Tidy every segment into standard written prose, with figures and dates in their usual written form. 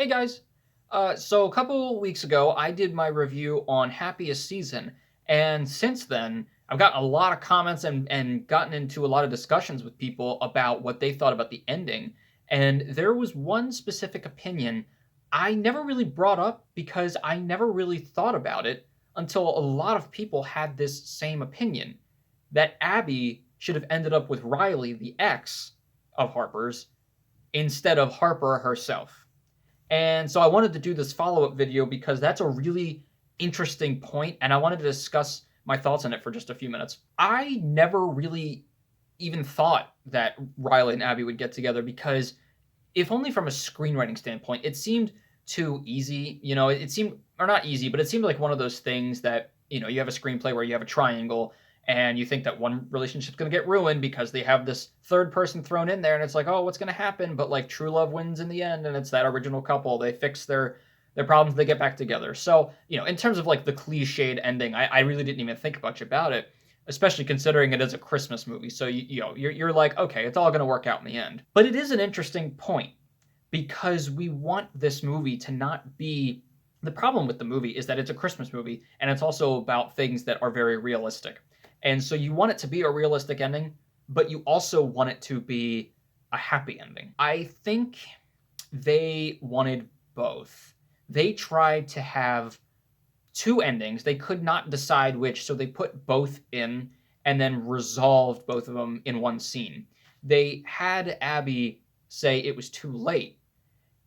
Hey guys. So a couple weeks ago, I did my review on Happiest Season, and since then, I've gotten a lot of comments and gotten into a lot of discussions with people about what they thought about the ending. And there was one specific opinion I never really brought up because I never really thought about it until a lot of people had this same opinion that Abby should have ended up with Riley, the ex of Harper's, instead of Harper herself. And so I wanted to do this follow up video because that's a really interesting point, and I wanted to discuss my thoughts on it for just a few minutes. I never really even thought that Riley and Abby would get together because, if only from a screenwriting standpoint, it seemed too easy. It seemed, or not easy, but it seemed like one of those things that, you have a screenplay where you have a triangle and you think that one relationship's going to get ruined because they have this third person thrown in there, and it's like, oh, what's going to happen? But like true love wins in the end, and it's that original couple. They fix their problems, they get back together. So, in terms of like the cliched ending, I really didn't even think much about it, especially considering it is a Christmas movie. So you're like, okay, it's all going to work out in the end. But it is an interesting point because we want this movie to not be. The problem with the movie is that it's a Christmas movie, and it's also about things that are very realistic. And so you want it to be a realistic ending, but you also want it to be a happy ending. I think they wanted both. They tried to have two endings. They could not decide which, so they put both in and then resolved both of them in one scene. They had Abby say it was too late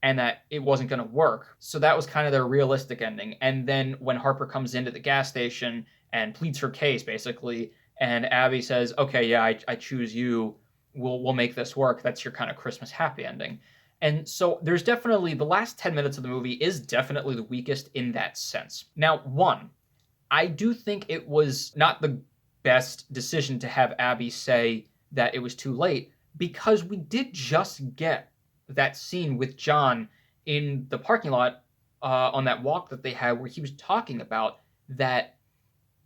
and that it wasn't going to work. So that was kind of their realistic ending. And then when Harper comes into the gas station and pleads her case, basically, and Abby says, okay, yeah, I choose you. We'll make this work. That's your kind of Christmas happy ending. And so there's definitely, the last 10 minutes of the movie is definitely the weakest in that sense. Now, one, I do think it was not the best decision to have Abby say that it was too late, because we did just get that scene with John in the parking lot on that walk that they had, where he was talking about that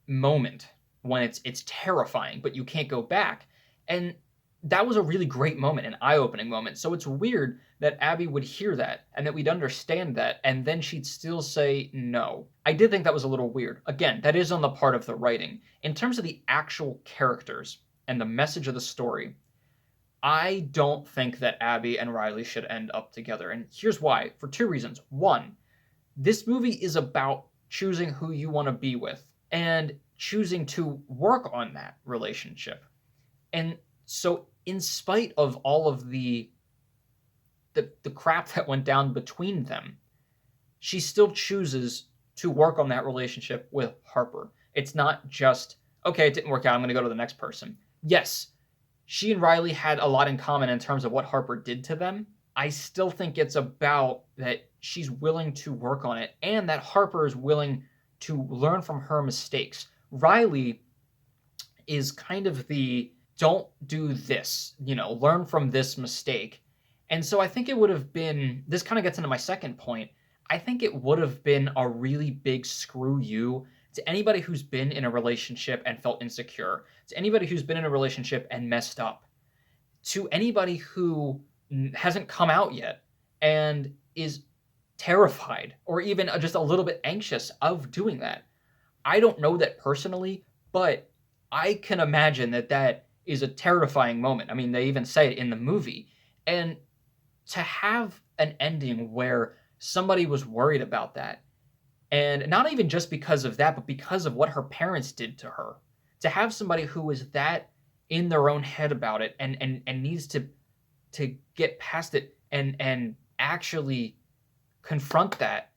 moment when it's terrifying, but you can't go back. And that was a really great moment, an eye-opening moment. So it's weird that Abby would hear that and that we'd understand that, and then she'd still say no. I did think that was a little weird. Again, that is on the part of the writing. In terms of the actual characters and the message of the story, I don't think that Abby and Riley should end up together. And here's why, for two reasons. One, this movie is about choosing who you want to be with and choosing to work on that relationship. And so in spite of all of the crap that went down between them, she still chooses to work on that relationship with Harper. It's not just, okay, it didn't work out, I'm going to go to the next person. Yes, she and Riley had a lot in common in terms of what Harper did to them. I still think it's about that she's willing to work on it and that Harper is willing to learn from her mistakes. Riley is kind of the don't do this, learn from this mistake. And so I think it would have been, this kind of gets into my second point. I think it would have been a really big screw you to anybody who's been in a relationship and felt insecure, to anybody who's been in a relationship and messed up, to anybody who hasn't come out yet and is terrified or even just a little bit anxious of doing that. I don't know that personally, but I can imagine that that is a terrifying moment. I mean, they even say it in the movie. And to have an ending where somebody was worried about that, and not even just because of that, but because of what her parents did to her, to have somebody who is that in their own head about it and needs to get past it and actually confront that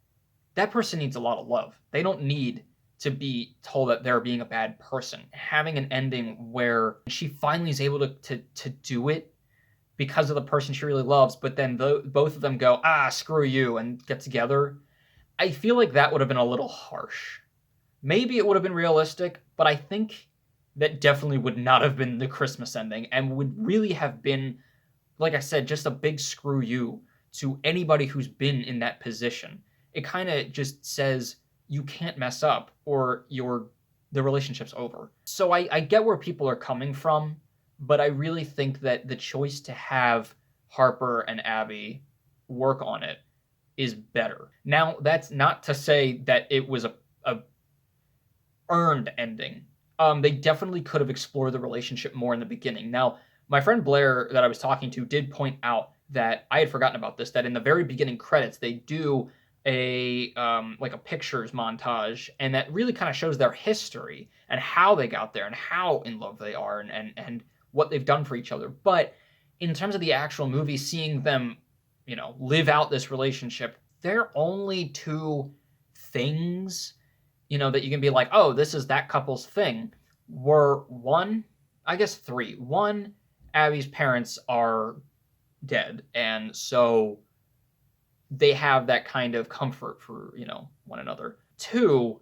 person needs a lot of love. They don't need to be told that they're being a bad person. Having an ending where she finally is able to do it because of the person she really loves, but then both of them go, screw you, and get together, I feel like that would have been a little harsh. Maybe it would have been realistic, but I think that definitely would not have been the Christmas ending and would really have been, like I said, just a big screw you to anybody who's been in that position. It kind of just says you can't mess up or the relationship's over. So I get where people are coming from, but I really think that the choice to have Harper and Abby work on it is better. Now, that's not to say that it was a earned ending. They definitely could have explored the relationship more in the beginning. Now, my friend Blair that I was talking to did point out that I had forgotten about this, that in the very beginning credits they do a like a pictures montage, and that really kind of shows their history and how they got there and how in love they are, and what they've done for each other. But in terms of the actual movie, seeing them, live out this relationship, they're only two things, that you can be like, oh, this is that couple's thing. Were one, I guess three. One, Abby's parents are dead, and so they have that kind of comfort for, one another. Two,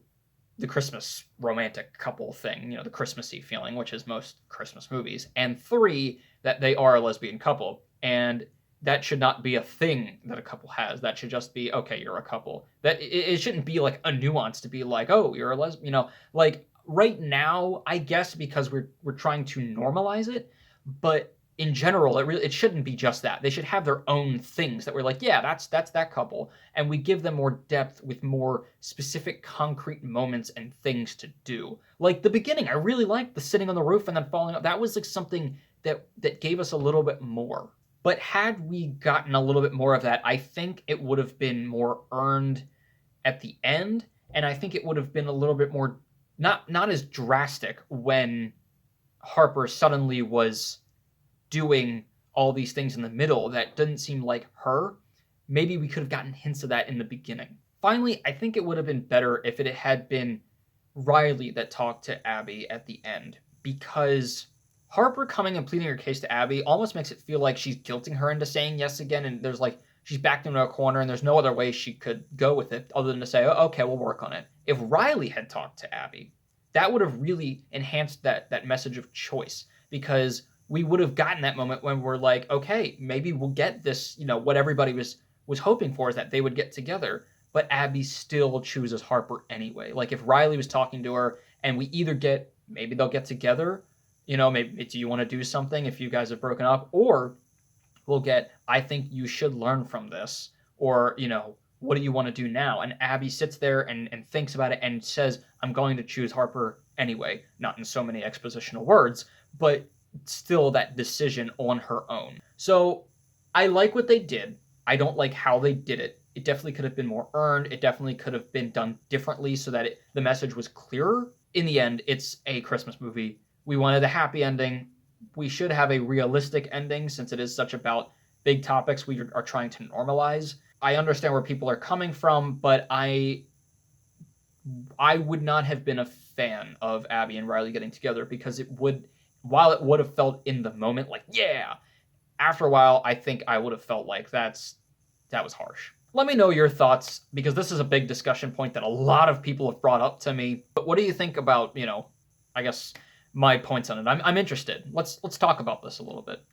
the Christmas romantic couple thing, the Christmassy feeling, which is most Christmas movies. And three, that they are a lesbian couple. And that should not be a thing that a couple has. That should just be, okay, you're a couple. That it shouldn't be like a nuance to be like, oh, you're a lesbian, like right now, I guess because we're trying to normalize it, but in general, it shouldn't be just that. They should have their own things that we're like, yeah, that's that couple, and we give them more depth with more specific, concrete moments and things to do. Like the beginning, I really liked the sitting on the roof and then falling up. That was like something that gave us a little bit more. But had we gotten a little bit more of that, I think it would have been more earned at the end, and I think it would have been a little bit more not as drastic when Harper suddenly was doing all these things in the middle that didn't seem like her. Maybe we could have gotten hints of that in the beginning. Finally, I think it would have been better if it had been Riley that talked to Abby at the end, because Harper coming and pleading her case to Abby almost makes it feel like she's guilting her into saying yes again, and there's like she's backed into a corner and there's no other way she could go with it other than to say, oh, okay, we'll work on it. If Riley had talked to Abby, that would have really enhanced that message of choice, because we would have gotten that moment when we're like, okay, maybe we'll get this, what everybody was hoping for is that they would get together, but Abby still chooses Harper anyway. Like if Riley was talking to her and we either get, maybe they'll get together, maybe do you want to do something if you guys have broken up, or we'll get, I think you should learn from this, or, what do you want to do now? And Abby sits there and thinks about it and says, I'm going to choose Harper anyway, not in so many expositional words, but still that decision on her own. So I like what they did. I don't like how they did it. It definitely could have been more earned. It definitely could have been done differently so that the message was clearer. In the end, it's a Christmas movie. We wanted a happy ending. We should have a realistic ending since it is such about big topics we are trying to normalize. I understand where people are coming from, but I would not have been a fan of Abby and Riley getting together, because while it would have felt in the moment like, yeah, after a while, I think I would have felt like that was harsh. Let me know your thoughts, because this is a big discussion point that a lot of people have brought up to me. But what do you think about, I guess my points on it? I'm interested. Let's talk about this a little bit.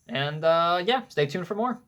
And yeah, stay tuned for more.